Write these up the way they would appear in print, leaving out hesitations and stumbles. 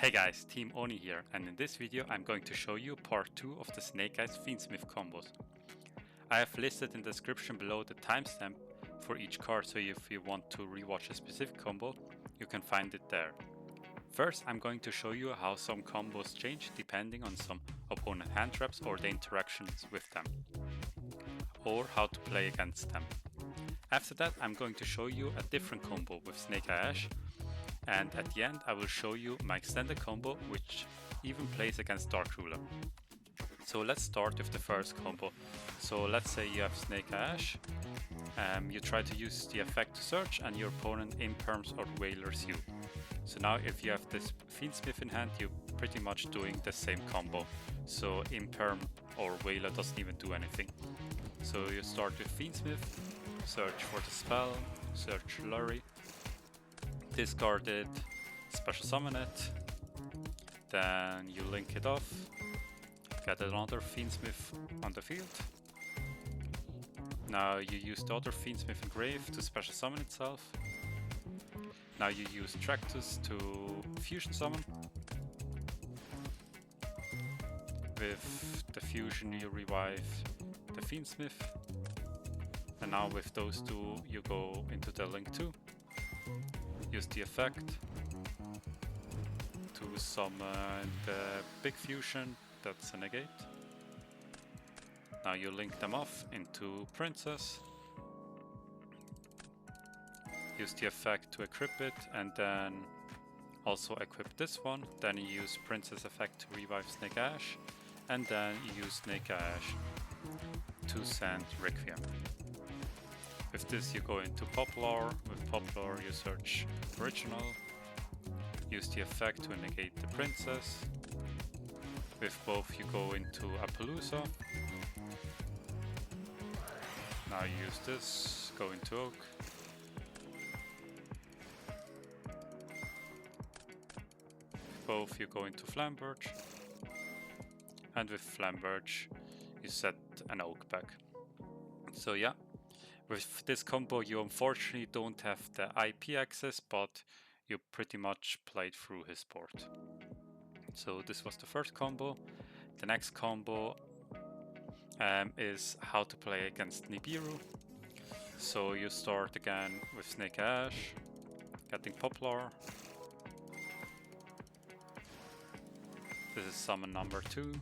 Hey guys, Team Oni here, and in this video I'm going to show you part 2 of the Snake Eyes Fiendsmith combos. I have listed in the description below the timestamp for each card, so if you want to rewatch a specific combo, you can find it there. First I'm going to show you how some combos change depending on some opponent hand traps or the interactions with them, or how to play against them. After that I'm going to show you a different combo with Snake Eye Ash, and at the end I will show you my extended combo, which even plays against Dark Ruler. So let's start with the first combo. So let's say you have Snake Eye Ash, you try to use the effect to search and your opponent imperms or wailers you. So now if you have this Fiendsmith in hand, you're pretty much doing the same combo. So imperm or wailer doesn't even do anything. So you start with Fiendsmith, search for the spell, search Lurry, discard it, special summon it, then you link it off, get another Fiendsmith on the field. Now you use the other Fiendsmith Engraver to special summon itself. Now you use Tractus to fusion summon. With the fusion you revive the Fiendsmith. And now with those two you go into the link 2. Use the effect to summon the big fusion, that's a negate. Now you link them off into Princess. Use the effect to equip it and then also equip this one. Then you use Princess effect to revive Snake Ash, and then you use Snake Ash to send Requiem. With this you go into Poplar. With Poplar you search Original, use the effect to negate the Princess. With both you go into Appaloosa. Now you use this, go into Oak. With both you go into Flamberge. And with Flamberge you set an Oak back. So yeah. With this combo you unfortunately don't have the IP access, but you pretty much played through his board. So this was the first combo. The next combo is how to play against Nibiru. So you start again with Snake Ash, getting Poplar. This is summon number 2.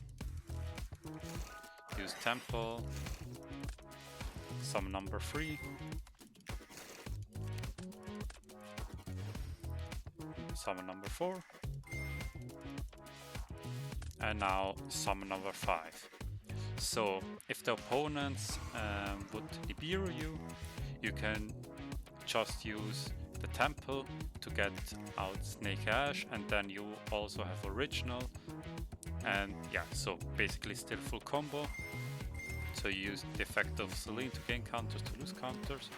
Use Temple. Summon number 3. Summon number 4. And now summon number 5. So if the opponents would Nibiru you, you can just use the Temple to get out Snake Ash, and then you also have Original. And yeah, so basically still full combo. So you use the effect of Celine to gain counters, to lose counters.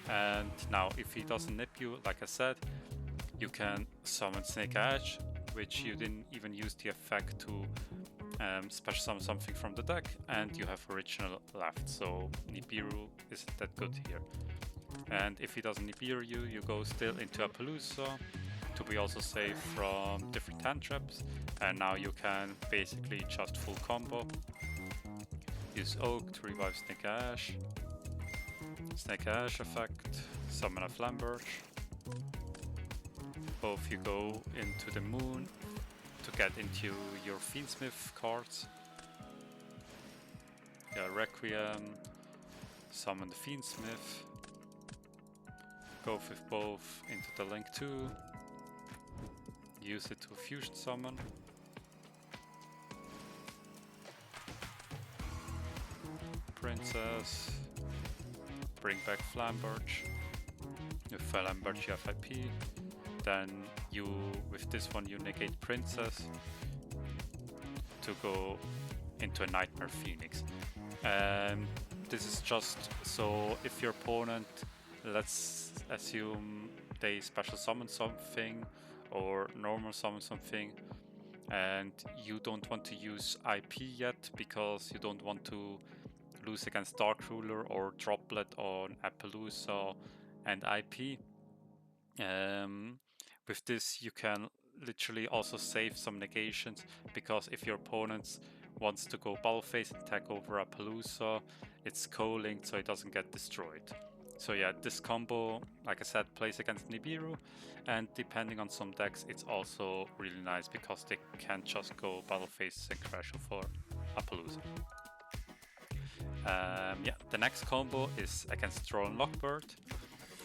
And now if he doesn't nip you, like I said, you can summon Snake Ash, which you didn't even use the effect to special summon something from the deck, and you have Original left. So Nibiru isn't that good here. And if he doesn't Nibiru you, you go still into Appaloosa to be also safe from different hand traps. And now you can basically just full combo. Use Oak to revive Snake Ash. Snake Ash effect, summon a Flamberge. Both you go into the Moon to get into your Fiendsmith cards. Yeah, Requiem, summon the Fiendsmith. Go with both into the link 2. Use it to fusion summon. Princess, bring back Flamberge. With Flamberge you have IP. Then you, with this one, you negate Princess to go into a Nightmare Phoenix. This is just so if your opponent, let's assume they special summon something or normal summon something, and you don't want to use IP yet because you don't want to lose against Dark Ruler or Droplet on Appaloosa and IP. With this you can literally also save some negations, because if your opponent wants to go battle phase and attack over a Palooza, it's co-linked so it doesn't get destroyed. So yeah, this combo, like I said, plays against Nibiru, and depending on some decks, it's also really nice because they can't just go battle phase and crash for a Palooza. Yeah, the next combo is against Droll and Lockbird.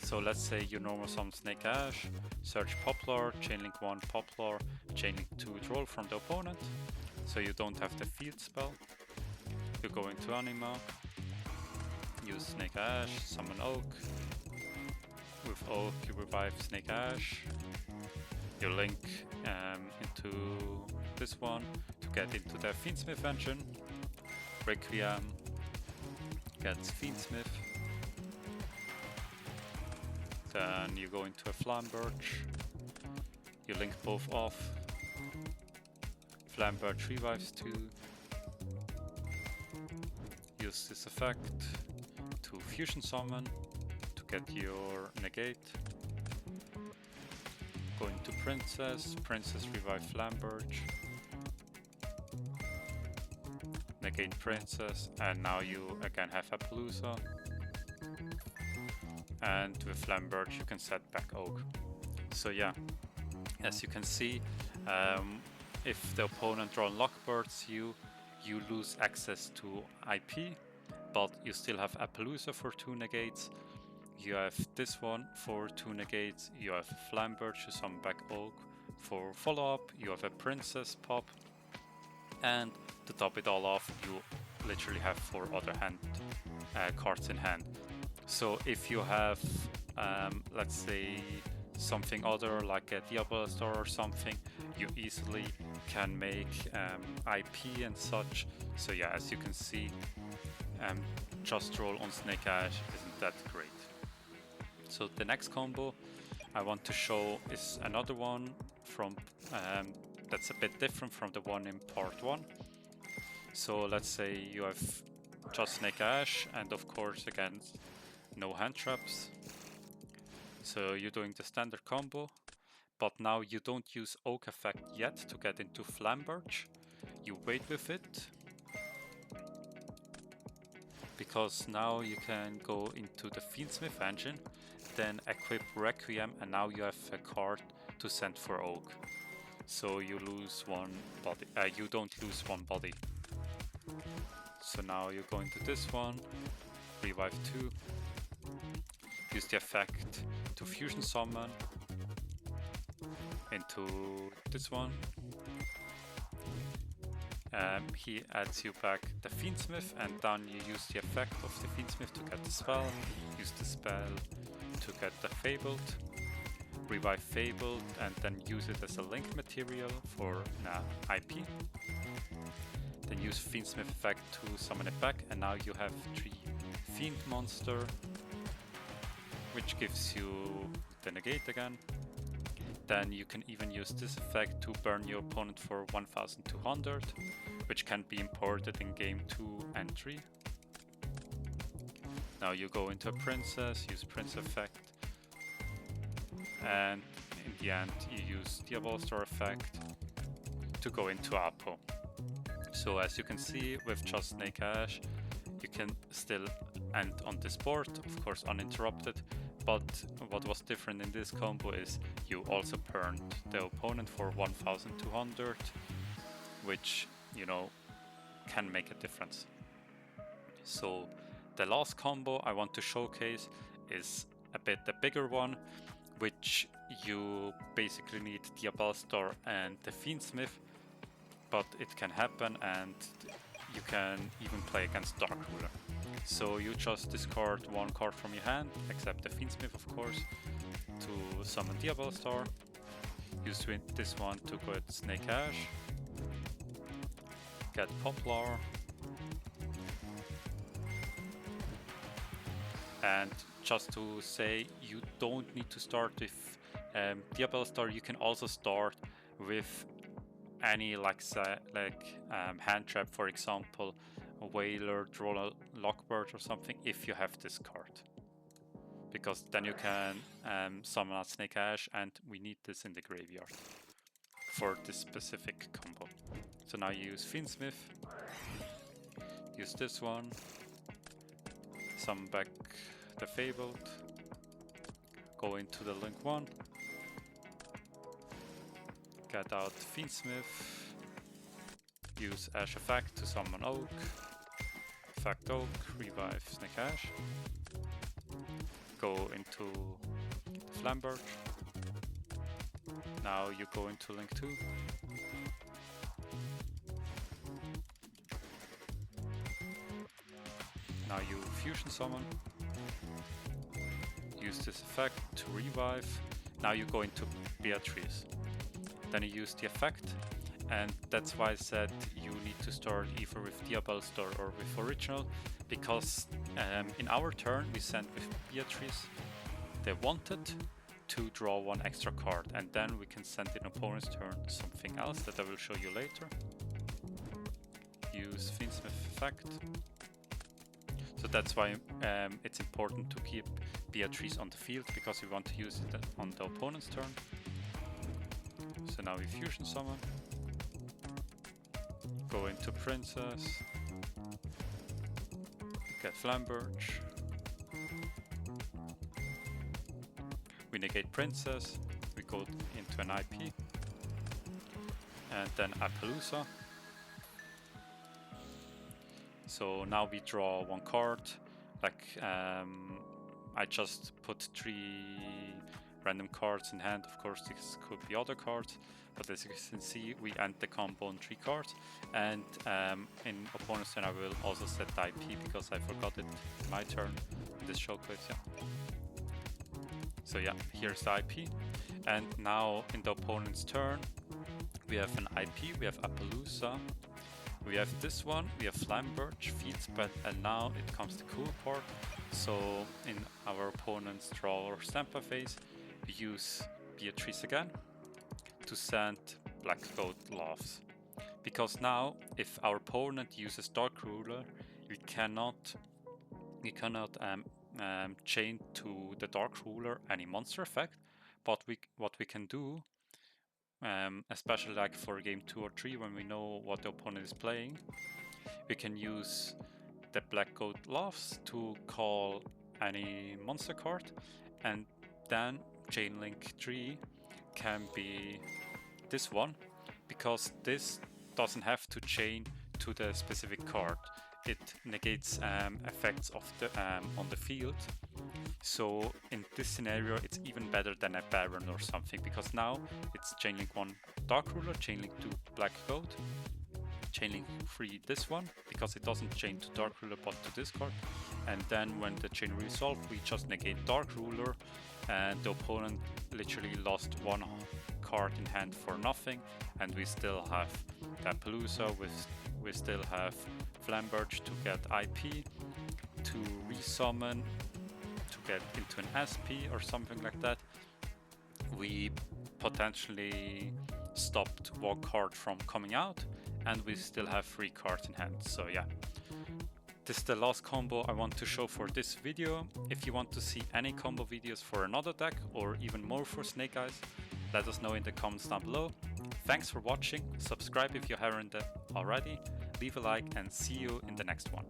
So let's say you normal summon Snake Ash, search Poplar, chainlink 1 Poplar, chainlink 2 Droll from the opponent, so you don't have the field spell. You go into Anima, use Snake Ash, summon Oak. With Oak you revive Snake Ash. You link into this one to get into the Fiendsmith engine. Requiem gets Fiendsmith. Then you go into a Flamberge. You link both off. Flamberge revives 2. Use this effect to fusion summon to get your negate. Go into Princess. Princess revive Flamberge. Negate Princess, and now you again have a Palooza. And with Flamberge you can set back Oak. So yeah, as you can see, if the opponent draw Lockbirds you lose access to IP, but you still have a Palooza for 2 negates. You have this one for 2 negates. You have Flamberge to summon back Oak for follow-up. You have a Princess pop, and to top it all off, you literally have 4 other cards in hand. So if you have, let's say, something other like a Diabellstar or something, you easily can make IP and such. So yeah, as you can see, just roll on Snake Ash isn't that great. So the next combo I want to show is another one from that's a bit different from the one in part 1. So let's say you have just Snake Ash, and of course again no hand traps. So you're doing the standard combo, but now you don't use Oak effect yet to get into Flamberge. You wait with it, because now you can go into the Fiendsmith engine, then equip Requiem, and now you have a card to send for Oak. So you lose 1 body, you don't lose 1 body. So now you go into this one, revive 2, use the effect to fusion summon into this one. He adds you back the Fiendsmith, and then you use the effect of the Fiendsmith to get the spell, use the spell to get the Fabled, revive Fabled, and then use it as a link material for IP. Then use Fiendsmith effect to summon it back, and now you have 3 Fiend monster, which gives you the negate again. Then you can even use this effect to burn your opponent for 1200, which can be imported in game 2 and 3. Now you go into a Princess, use Prince effect, and in the end you use Diabellstar effect to go into Apo. So as you can see, with just Snake Ash you can still end on this board, of course uninterrupted, but what was different in this combo is you also burned the opponent for 1200, which, you know, can make a difference. So the last combo I want to showcase is a bit the bigger one, which you basically need Diabellstar and the Fiendsmith, but it can happen, and you can even play against Dark Ruler. So you just discard 1 card from your hand, except the Fiendsmith of course, to summon Diabellstar. Use this one to go at Snake Ash, get Poplar, and just to say, you don't need to start with Diabellstar. You can also start with any hand trap, for example a Whaler, Droll, Lockbird or something, if you have this card, because then you can summon a Snake Ash, and we need this in the graveyard. for this specific combo. So now you use Fiendsmith, use this one, summon back the Fabled, go into the Link 1, get out Fiendsmith, use Ash effect to summon Oak, effect Oak, revive Snake Ash, go into Flamberge, now you go into Link 2, now you fusion summon, use this effect to revive, now you go into Beatrice, then you use the effect, and that's why I said you need to start either with Diabellstar or with Original, because in our turn we sent with Beatrice, they wanted to draw one extra card, and then we can send in opponent's turn something else that I will show you later. Use Fiendsmith effect. So that's why it's important to keep Beatrice on the field, because we want to use it on the opponent's turn. So now we fusion summon, go into Princess, get Flamberge, we negate Princess, we go into an IP, and then Appaloosa. So now we draw one card, like I just put 3 random cards in hand. Of course this could be other cards, but as you can see we end the combo on 3 cards, and in opponent's turn I will also set the IP because I forgot it in my turn in this show quiz, yeah. So yeah, here's the IP, and now in the opponent's turn we have an IP, we have Appaloosa, we have this one, we have Flamberge, Fiendsmith, and now it comes the cool part. So in our opponent's draw or Stampa phase, we use Beatrice again to send Black Goat Loves. Because now, if our opponent uses Dark Ruler, we cannot chain to the Dark Ruler any monster effect, but what we can do, especially like for game 2 or 3 when we know what the opponent is playing, we can use the Black Goat Loves to call any monster card, and then Chain Link 3 can be this one, because this doesn't have to chain to the specific card. It negates effects of the on the field. So in this scenario it's even better than a Baron or something, because now it's Chain Link 1 Dark Ruler, Chain Link 2 Black Goat, Chain Link 3 this one, because it doesn't chain to Dark Ruler but to this card, and then when the chain resolve we just negate Dark Ruler, and the opponent literally lost 1 card in hand for nothing, and we still have Appaloosa, we still have Flamberge to get IP, to resummon, to get into an SP or something like that. We potentially stopped 1 card from coming out, and we still have 3 cards in hand. So yeah, this is the last combo I want to show for this video. If you want to see any combo videos for another deck, or even more for Snake Eyes, let us know in the comments down below. Thanks for watching, subscribe if you haven't already, leave a like, and see you in the next one.